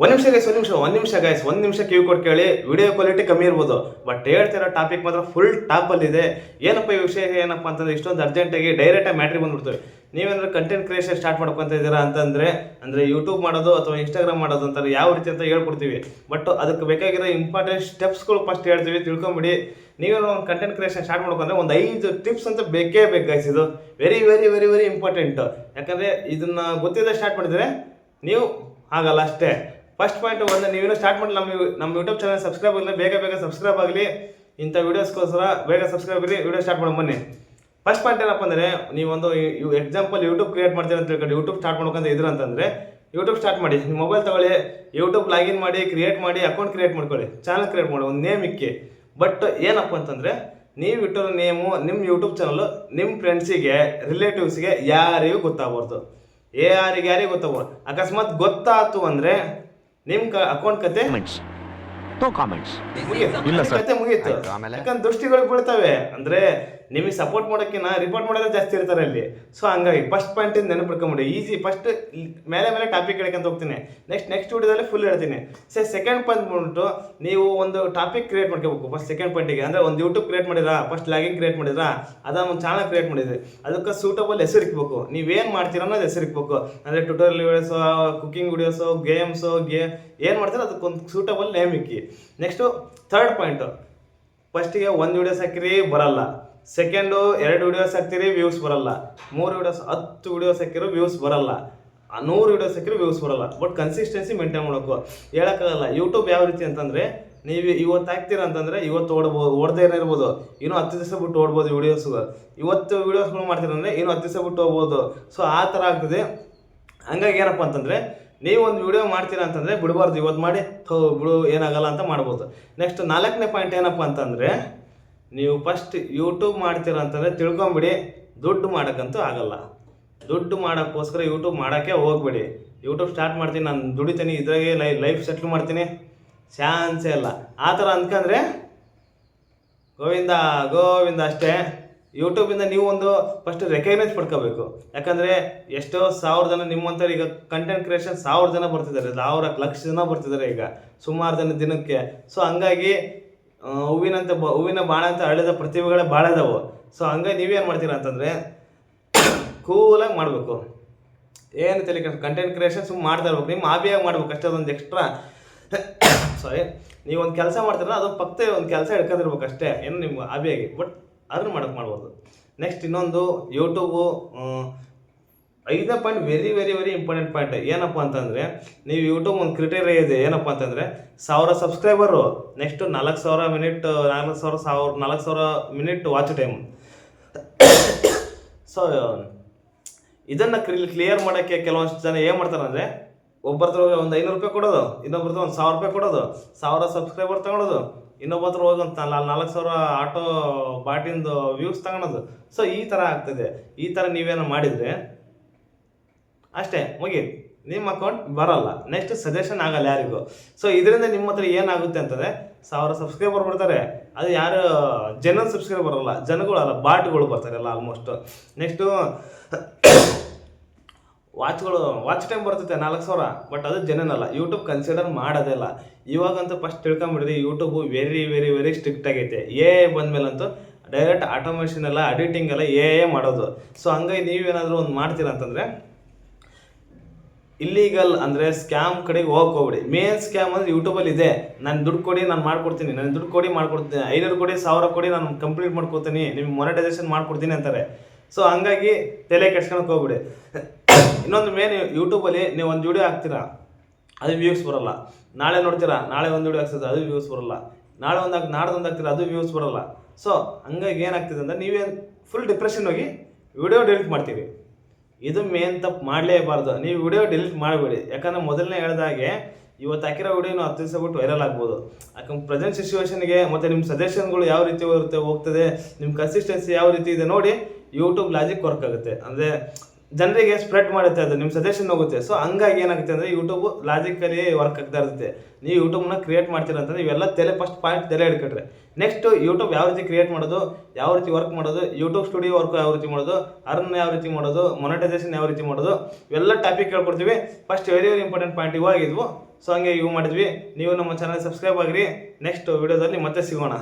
ಒಂದು ನಿಮಿಷ ಕಿವಿ ಕೊಟ್ಟು ಕೇಳಿ. ವಿಡಿಯೋ ಕ್ವಾಲಿಟಿ ಕಮ್ಮಿ ಇರ್ಬೋದು, ಬಟ್ ಹೇಳ್ತಿರೋ ಟಾಪಿಕ್ ಮಾತ್ರ ಫುಲ್ ಟಾಪಲ್ಲಿದೆ. ಏನಪ್ಪ ಈ ವಿಷಯ ಏನಪ್ಪ ಅಂತಂದ್ರೆ ಇಷ್ಟೊಂದು ಅರ್ಜೆಂಟಾಗಿ ಡೈರೆಕ್ಟಾಗಿ ಮ್ಯಾಟ್ರಿಗೆ ಬಂದ್ಬಿಡ್ತವೆ. ನೀವೇನಾದ್ರೂ ಕಂಟೆಂಟ್ ಕ್ರಿಯೇಷನ್ ಸ್ಟಾರ್ಟ್ ಮಾಡ್ಕೊತ ಇದ್ದೀರಾ ಅಂದರೆ ಯೂಟ್ಯೂಬ್ ಮಾಡೋದು ಅಥವಾ ಇನ್ಸ್ಟಾಗ್ರಾಮ್ ಮಾಡೋದು ಅಂತಾರೆ ಯಾವ ರೀತಿ ಅಂತ ಹೇಳ್ಕೊಡ್ತೀವಿ. ಬಟ್ ಅದಕ್ಕೆ ಬೇಕಾಗಿರೋ ಇಂಪಾರ್ಟೆಂಟ್ ಸ್ಟೆಪ್ಸ್ಗಳು ಫಸ್ಟ್ ಹೇಳ್ತೀವಿ, ತಿಳ್ಕೊಂಬಿಡಿ. ನೀವೇನೋ ಒಂದು ಕಂಟೆಂಟ್ ಕ್ರಿಯೇಷನ್ ಸ್ಟಾರ್ಟ್ ಮಾಡ್ಕೊಂಡ್ರೆ ಒಂದು 5 ಟಿಪ್ಸ್ ಅಂತ ಬೇಕೇ ಬೇಕು ಗೈಸ್. ಇದು very very very very important. ಯಾಕಂದರೆ ಇದನ್ನು ಗೊತ್ತಿದೆ ಸ್ಟಾರ್ಟ್ ಮಾಡಿದರೆ ನೀವು ಆಗಲ್ಲ ಅಷ್ಟೇ. ಫಸ್ಟ್ ಪಾಯಿಂಟ್ ಒಂದು, ನೀವೇನೋ ಸ್ಟಾರ್ಟ್ ಮಾಡಿ ನಮ್ಮ ಯೂಟ್ಯೂಬ್ ಚಾನಲ್ ಸಬ್ಸ್ಕ್ರೈಬ್ ಆಗಲಿ, ಬೇಗ ಸಬ್ಸ್ಕ್ರೈಬ್ ಆಗಲಿ. ಇಂಥ ವೀಡಿಯೋಸ್ಗೋಸ್ಕರ ಬೇಗ ಸಬ್ಸ್ಕ್ರೈಬ್ ಆಗಲಿ, ವೀಡಿಯೋ ಸ್ಟಾರ್ಟ್ ಮಾಡಿ ಬನ್ನಿ. ಫಸ್ಟ್ ಪಾಯಿಂಟ್ ಏನಪ್ಪ ಅಂದರೆ, ನೀವೊಂದು ಎಕ್ಸಾಂಪಲ್ ಯೂಟ್ಯೂಬ್ ಕ್ರಿಯೇಟ್ ಮಾಡ್ತೀವಿ ಅಂತ ಹೇಳ್ಕೊಂಡು ಯೂಟ್ಯೂಬ್ ಸ್ಟಾರ್ಟ್ ಮಾಡ್ಕೊಂತ ಇದ್ರು ಅಂತಂದರೆ ಯೂಟ್ಯೂಬ್ ಸ್ಟಾರ್ಟ್ ಮಾಡಿ. ನಿಮ್ಮ ಮೊಬೈಲ್ ತಗೊಳ್ಳಿ, ಯೂಟ್ಯೂಬ್ ಲಾಗಿನ್ ಮಾಡಿ, ಕ್ರಿಯೇಟ್ ಮಾಡಿ, ಅಕೌಂಟ್ ಕ್ರಿಯೇಟ್ ಮಾಡ್ಕೊಳ್ಳಿ, ಚಾನಲ್ ಕ್ರಿಯೇಟ್ ಮಾಡಿ, ಒಂದು ನೇಮ್ ಇಕ್ಕಿ. ಬಟ್ ಏನಪ್ಪ ಅಂತಂದರೆ, ನೀವು ಇಟ್ಟಿರೋ ನೇಮು ನಿಮ್ಮ ಯೂಟ್ಯೂಬ್ ಚಾನಲ್ ನಿಮ್ಮ ಫ್ರೆಂಡ್ಸಿಗೆ, ರಿಲೇಟಿವ್ಸ್ಗೆ ಯಾರಿಗೂ ಗೊತ್ತಾಗ್ಬಾರ್ದು. ಯಾರಿಗೂ ಗೊತ್ತಾಗ್ಬಾರ್ದು. ಅಕಸ್ಮಾತ್ ಗೊತ್ತಾಯ್ತು ಅಂದರೆ ನಿಮ್ಮ ಅಕೌಂಟ್ ಕತೆ ಮುಗೀತು. ಯಾಕಂದ್ರೆ ದೃಷ್ಟಿಗಳು ಬೀಳ್ತವೆ. ಅಂದ್ರೆ ನಿಮಗೆ ಸಪೋರ್ಟ್ ಮಾಡೋಕ್ಕಿಂತ ರಿಪೋರ್ಟ್ ಮಾಡೋದೇ ಜಾಸ್ತಿ ಇರ್ತಾರೆ ಅಲ್ಲಿ. ಸೊ ಹಂಗಾಗಿ ಫಸ್ಟ್ ಪಾಯಿಂಟ್ ನೆನಪಿಡ್ಕೊಂಬಿಡಿ. ಈಸಿ. ಫಸ್ಟ್ ಮೇಲೆ ಟಾಪಿಕ್ ಹೇಳ್ಕೊಂತ ಹೋಗ್ತೀನಿ, ನೆಕ್ಸ್ಟ್ ವಿಡಿಯೋದಲ್ಲಿ ಫುಲ್ ಹೇಳ್ತೀನಿ. ಸೆಕೆಂಡ್ ಪಾಯಿಂಟ್ ಬಂದ್ಬಿಟ್ಟು, ನೀವು ಒಂದು ಟಾಪಿಕ್ ಕ್ರಿಯೇಟ್ ಮಾಡ್ಕೋಬೇಕು. ಫಸ್ಟ್ ಸೆಕೆಂಡ್ ಪಾಯಿಂಟಿಗೆ ಅಂದರೆ ಒಂದು ಯೂಟ್ಯೂಬ್ ಕ್ರಿಯೇಟ್ ಮಾಡಿದ್ರಾ, ಫಸ್ಟ್ ಲಾಗಿನ್ ಕ್ರಿಯೇಟ್ ಮಾಡಿದ್ರಾ, ಅದನ್ನ ಒಂದು ಚಾನಲ್ ಕ್ರಿಯೇಟ್ ಮಾಡಿದ್ರಿ, ಅದಕ್ಕೆ ಸೂಟಬಲ್ ಹೆಸರು ಇಕ್ಬೇಕು. ನೀವೇನು ಮಾಡ್ತೀರ ಅನ್ನೋದು ಹೆಸರು ಇಕ್ಬೇಕು. ಅಂದರೆ tutorial videos, cooking videos, games, ಏನು ಮಾಡ್ತೀರೋ ಅದಕ್ಕೊಂದು ಸೂಟಬಲ್ ನೇಮ್ ಇಕ್ಕಿ. ನೆಕ್ಸ್ಟು ಥರ್ಡ್ ಪಾಯಿಂಟು, ಫಸ್ಟಿಗೆ 1 ವಿಡಿಯೋಸ್ ಹಾಕಿರಿ ಬರಲ್ಲ, ಸೆಕೆಂಡು 2 ವಿಡಿಯೋಸ್ ಹಾಕ್ತಿರಿ ವ್ಯೂಸ್ ಬರಲ್ಲ, 3 ವಿಡಿಯೋಸ್ 10 ವಿಡಿಯೋಸ್ ಹಾಕಿರೋ ವ್ಯೂಸ್ ಬರಲ್ಲ, 100 ವಿಡಿಯೋಸ್ ಹಾಕಿರೋ ವ್ಯೂಸ್ ಬರಲ್ಲ. ಬಟ್ ಕನ್ಸಿಸ್ಟೆನ್ಸಿ ಮೇಂಟೈನ್ ಮಾಡೋಕು ಹೇಳೋಕ್ಕಾಗಲ್ಲ. ಯೂಟ್ಯೂಬ್ ಯಾವ ರೀತಿ ಅಂತಂದರೆ, ನೀವು ಇವತ್ತು ಹಾಕ್ತೀರ ಅಂತಂದರೆ ಇವತ್ತು ಓಡದೇ ಇರ್ಬೋದು, ಇನ್ನೂ 10 ದಿವಸ ಬಿಟ್ಟು ಓಡ್ಬೋದು ವಿಡಿಯೋಸ್ಗಳು. ಇವತ್ತು ವೀಡಿಯೋಸ್ಗಳು ಮಾಡ್ತೀರಂದರೆ ಇನ್ನೂ 10 ದಿವಸ ಬಿಟ್ಟು ಹೋಗ್ಬೋದು. ಸೊ ಆ ಥರ ಆಗ್ತದೆ. ಹಂಗಾಗಿ ಏನಪ್ಪ ಅಂತಂದರೆ, ನೀವು ಒಂದು ವಿಡಿಯೋ ಮಾಡ್ತೀರಾ ಅಂತಂದರೆ ಬಿಡಬಾರ್ದು. ಇವತ್ತು ಮಾಡಿ ಬಿಡು ಏನಾಗಲ್ಲ ಅಂತ ಮಾಡ್ಬೋದು. ನೆಕ್ಸ್ಟ್ 4ನೇ ಪಾಯಿಂಟ್ ಏನಪ್ಪ ಅಂತಂದರೆ, ನೀವು ಫಸ್ಟ್ ಯೂಟ್ಯೂಬ್ ಮಾಡ್ತೀರ ಅಂತಂದರೆ ತಿಳ್ಕೊಂಬಿಡಿ, ದುಡ್ಡು ಮಾಡೋಕ್ಕಂತೂ ಆಗಲ್ಲ. ದುಡ್ಡು ಮಾಡೋಕ್ಕೋಸ್ಕರ ಯೂಟ್ಯೂಬ್ ಮಾಡೋಕ್ಕೆ ಹೋಗ್ಬೇಡಿ. ಯೂಟ್ಯೂಬ್ ಸ್ಟಾರ್ಟ್ ಮಾಡ್ತೀನಿ, ನಾನು ದುಡಿತೀನಿ, ಇದ್ರಾಗೆ ಲೈಫ್ ಸೆಟ್ಲ್ ಮಾಡ್ತೀನಿ, ಚಾನ್ಸೇ ಇಲ್ಲ. ಆ ಥರ ಅಂದ್ಕೊಂಡ್ರೆ ಗೋವಿಂದ ಅಷ್ಟೇ. ಯೂಟ್ಯೂಬಿಂದ ನೀವು ಒಂದು ಫಸ್ಟ್ ರೆಕಗ್ನೈಸ್ ಪಡ್ಕೋಬೇಕು. ಯಾಕಂದರೆ ಎಷ್ಟೋ 1000 ಜನ ನಿಮ್ಮಂಥವ್ರು ಈಗ ಕಂಟೆಂಟ್ ಕ್ರಿಯೇಷನ್ 1000 ಜನ ಬರ್ತಿದ್ದಾರೆ, 1,000 ಲಕ್ಷ ಜನ ಬರ್ತಿದ್ದಾರೆ ಈಗ ಸುಮಾರು ಜನ ದಿನಕ್ಕೆ. ಸೊ ಹಂಗಾಗಿ ಹೂವಿನ ಬಾಣ ಅಂತ ಅರಳಿದ ಪ್ರತಿಭೆಗಳೇ ಭಾಳ ಇದಾವೆ. ಸೊ ಹಂಗಾಗಿ ನೀವೇನು ಮಾಡ್ತೀರಾ ಅಂತಂದರೆ ಕೂಲಾಗಿ ಮಾಡಬೇಕು. ಏನು ತಲೆ ಕಂಟೆಂಟ್ ಕ್ರಿಯೇಷನ್ ಸುಮ್ಮನೆ ಮಾಡ್ತಾ ಇರ್ಬೇಕು, ನಿಮ್ಮ ಹಾಬಿಯಾಗಿ ಮಾಡ್ಬೇಕು ಅಷ್ಟೇ. ಅದೊಂದು ಎಕ್ಸ್ಟ್ರಾ ನೀವು ಒಂದು ಕೆಲಸ ಮಾಡ್ತೀರ, ಅದು ಪಕ್ಕ ಒಂದು ಕೆಲಸ ಹಿಡ್ಕೊಂಡಿರ್ಬೇಕು ಅಷ್ಟೇ, ಏನು ನಿಮ್ಮ ಹಾಬಿಯಾಗಿ. ಬಟ್ ಅದನ್ನು ಮಾಡ್ಬೋದು. ನೆಕ್ಸ್ಟ್ ಇನ್ನೊಂದು, ಯೂಟ್ಯೂಬು 5ನೇ point very very very important point ಏನಪ್ಪ ಅಂತಂದರೆ, ನೀವು ಯೂಟ್ಯೂಬ್ ಒಂದು ಕ್ರಿಟೇರಿಯಾ ಇದೆ. ಏನಪ್ಪ ಅಂತಂದರೆ 1000 subscriber, next 4,000 minute watch time. So ಇದನ್ನು ಕ್ಲಿಯರ್ ಮಾಡೋಕ್ಕೆ ಕೆಲವೊಂದು ಜನ ಏನು ಮಾಡ್ತಾರೆ ಅಂದರೆ, ಒಬ್ಬರತ್ರ ಒಂದು 500 ರೂಪಾಯಿ ಕೊಡೋದು, ಇನ್ನೊಬ್ಬರತ್ರ ಒಂದು 1000 ರೂಪಾಯಿ ಕೊಡೋದು, 1000 ಸಬ್ಸ್ಕ್ರೈಬರ್ ತೊಗೊಳೋದು, ಇನ್ನೊಬ್ಬತ್ರ ಹೋಗಿ ಒಂದು 4,000 ಆಟೋ ಬಾಟಿಂದು ವ್ಯೂಸ್ ತಗೊಳೋದು. ಸೊ ಈ ಥರ ಆಗ್ತದೆ. ಈ ಥರ ನೀವೇನೋ ಮಾಡಿದರೆ ಅಷ್ಟೇ ಮುಗೀತು, ನಿಮ್ಮ ಅಕೌಂಟ್ ಬರಲ್ಲ. ನೆಕ್ಸ್ಟ್ ಸಜೆಷನ್ ಆಗಲ್ಲ ಯಾರಿಗೂ. ಸೊ ಇದರಿಂದ ನಿಮ್ಮ ಹತ್ರ ಏನಾಗುತ್ತೆ ಅಂತಂದರೆ 1000 ಸಬ್ಸ್ಕ್ರೈಬರ್ ಬರ್ತಾರೆ, ಅದು ಯಾರು ಜನರಲ್ ಸಬ್ಸ್ಕ್ರೈಬರ್ ಬರಲ್ಲ, ಜನಗಳಲ್ಲ, ಬಾಟ್ಗಳು ಬರ್ತಾರೆ ಎಲ್ಲ ಆಲ್ಮೋಸ್ಟ್. ನೆಕ್ಸ್ಟು ವಾಚ್ ಟೈಮ್ ಬರ್ತೈತೆ 4,000, ಬಟ್ ಅದು ಜನನಲ್ಲ, ಯೂಟ್ಯೂಬ್ ಕನ್ಸಿಡರ್ ಮಾಡೋದಿಲ್ಲ. ಇವಾಗಂತೂ ಫಸ್ಟ್ ತಿಳ್ಕೊಂಬಿಡ್ರಿ, YouTube very very very strict ಆಗೈತೆ. ಬಂದಮೇಲಂತೂ ಡೈರೆಕ್ಟ್ ಆಟೋಮೇಷನ್ ಎಲ್ಲ, ಎಡಿಟಿಂಗ್ ಎಲ್ಲ ಮಾಡೋದು. ಸೊ ಹಂಗಾಗಿ ನೀವೇನಾದರೂ ಒಂದು ಮಾಡ್ತೀರಾ ಅಂತಂದರೆ ಇಲ್ಲೀಗಲ್ ಅಂದರೆ ಸ್ಕ್ಯಾಮ್ ಕಡೆಗೆ ಹೋಗ್ಕೋಬಿಡಿ. ಮೇನ್ ಸ್ಕ್ಯಾಮ್ ಅಂದರೆ ಯೂಟ್ಯೂಬಲ್ಲಿ ಇದೆ. ನಾನು ದುಡ್ಡು ಕೊಡಿ, ನಾನು ಮಾಡ್ಕೊಡ್ತೀನಿ, 500 ಕೊಡಿ, 1000 ಕೊಡಿ, ನಾನು ಕಂಪ್ಲೀಟ್ ಮಾಡ್ಕೊತೀನಿ, ನಿಮ್ಗೆ ಮೊನೆಟೈಸೇಷನ್ ಮಾಡ್ಕೊಡ್ತೀನಿ ಅಂತಾರೆ. ಸೊ ಹಂಗಾಗಿ ತಲೆ ಕೆಡ್ಸ್ಕೊಳಕ್ಕೆ ಹೋಗ್ಬಿಡಿ. ಇನ್ನೊಂದು ಮೇನ್, ಯೂಟ್ಯೂಬಲ್ಲಿ ನೀವು ಒಂದು ವಿಡಿಯೋ ಹಾಕ್ತೀರಾ, ಅದು ವ್ಯೂಸ್ ಬರೋಲ್ಲ. ನಾಳೆ ನೋಡ್ತೀರಾ, ನಾಳೆ ಒಂದು ವಿಡಿಯೋ ಹಾಕ್ತದೆ, ಅದು ವ್ಯೂಸ್ ಬರೋಲ್ಲ. ನಾಡ್ದೊಂದು ಹಾಕ್ತೀರಾ, ಅದು ವ್ಯೂಸ್ ಬರೋಲ್ಲ. ಸೊ ಹಂಗಾಗಿ ಏನಾಗ್ತಿದೆ ಅಂದರೆ, ನೀವೇನು ಫುಲ್ ಡಿಪ್ರೆಷನ್ ಹೋಗಿ ವಿಡಿಯೋ ಡಿಲೀಟ್ ಮಾಡ್ತೀವಿ. ಇದು ಮೇನ್ ತಪ್ಪು ಮಾಡಲೇಬಾರ್ದು. ನೀವು ವಿಡಿಯೋ ಡಿಲೀಟ್ ಮಾಡಬೇಡಿ. ಯಾಕಂದರೆ ಮೊದಲನೇ ಹೇಳಿದಾಗೆ ಇವತ್ತು ಹಾಕಿರೋ ವಿಡಿಯೋನು 10 ದಿವಸ ಬಿಟ್ಟು ವೈರಲ್ ಆಗ್ಬೋದು. ಯಾಕಂದ್ರೆ ಪ್ರೆಸೆಂಟ್ ಸಿಚುವೇಷನ್ಗೆ ಮತ್ತು ನಿಮ್ಮ ಸಜೆಷನ್ಗಳು ಯಾವ ರೀತಿ ಹೋಗ್ತದೆ, ನಿಮ್ಮ ಕನ್ಸಿಸ್ಟೆನ್ಸಿ ಯಾವ ರೀತಿ ಇದೆ ನೋಡಿ ಯೂಟ್ಯೂಬ್ ಲಾಜಿಕ್ ವರ್ಕ್ ಆಗುತ್ತೆ. ಅಂದರೆ ಜನರಿಗೆ ಸ್ಪ್ರೆಡ್ ಮಾಡುತ್ತೆ, ಅದು ನಿಮ್ಮ ಸಜೆಷನ್ ಹೋಗುತ್ತೆ. ಸೊ ಹಂಗಾಗಿ ಏನಾಗುತ್ತೆ ಅಂದರೆ ಯೂಟ್ಯೂಬ್ ಲಾಜಿಕಲಿ ವರ್ಕ್ ಆಗ್ತಾ ಇರುತ್ತೆ. ನೀವು ಯೂಟ್ಯೂಬ್ನ ಕ್ರಿಯೇಟ್ ಮಾಡ್ತೀರ ಅಂತಂದರೆ ಇವೆಲ್ಲ ಫಸ್ಟ್ ಪಾಯಿಂಟ್ ತಲೆ ಹಿಡ್ಕೊಂಡ್ರೆ, ನೆಕ್ಸ್ಟ್ ಯೂಟ್ಯೂಬ್ ಯಾವ ರೀತಿ ಕ್ರಿಯೇಟ್ ಮಾಡೋದು, ಯಾವ ರೀತಿ ವರ್ಕ್ ಮಾಡೋದು, ಯೂಟ್ಯೂಬ್ ಸ್ಟುಡಿಯೋ ವರ್ಕ್ ಯಾವ ರೀತಿ ಮಾಡೋದು, ಅರ್ನ್ ಯಾವ ರೀತಿ ಮಾಡೋದು, ಮೊನೆಟೈಸೇಷನ್ ಯಾವ ರೀತಿ ಮಾಡೋದು, ಇವೆಲ್ಲ ಟಾಪಿಕ್ ಹೇಳ್ಕೊಡ್ತೀವಿ. First very very important point ಇವಾಗಿದ್ವು. ಸೊ ಹಂಗೆ ಇವು ಮಾಡಿದ್ವಿ. ನೀವು ನಮ್ಮ ಚಾನಲ್ ಸಬ್ಸ್ಕ್ರೈಬ್ ಆಗಿರಿ. ನೆಕ್ಸ್ಟ್ ವಿಡಿಯೋದಲ್ಲಿ ಮತ್ತೆ ಸಿಗೋಣ.